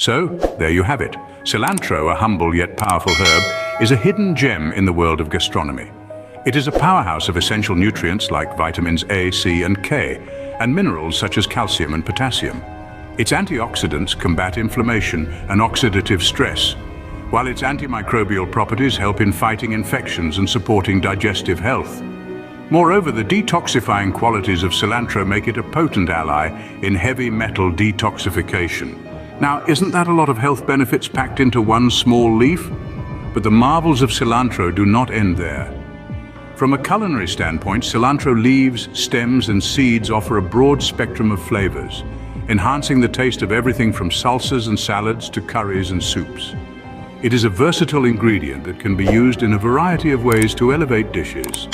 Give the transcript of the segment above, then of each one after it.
So, there you have it. Cilantro, a humble yet powerful herb, is a hidden gem in the world of gastronomy. It is a powerhouse of essential nutrients like vitamins A, C, and K, and minerals such as calcium and potassium. Its antioxidants combat inflammation and oxidative stress, while its antimicrobial properties help in fighting infections and supporting digestive health. Moreover, the detoxifying qualities of cilantro make it a potent ally in heavy metal detoxification. Now, isn't that a lot of health benefits packed into one small leaf? But the marvels of cilantro do not end there. From a culinary standpoint, cilantro leaves, stems, and seeds offer a broad spectrum of flavors, enhancing the taste of everything from salsas and salads to curries and soups. It is a versatile ingredient that can be used in a variety of ways to elevate dishes,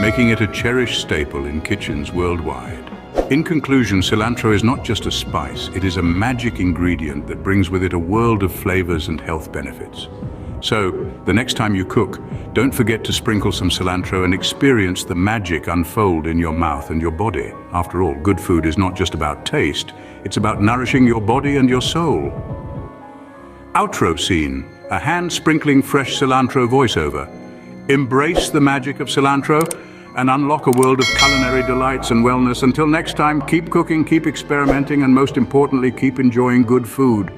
making it a cherished staple in kitchens worldwide. In conclusion, cilantro is not just a spice, it is a magic ingredient that brings with it a world of flavors and health benefits. So, the next time you cook, don't forget to sprinkle some cilantro and experience the magic unfold in your mouth and your body. After all, good food is not just about taste, it's about nourishing your body and your soul. Outro scene, a hand-sprinkling fresh cilantro voiceover. Embrace the magic of cilantro and unlock a world of culinary delights and wellness. Until next time, keep cooking, keep experimenting, and most importantly, keep enjoying good food.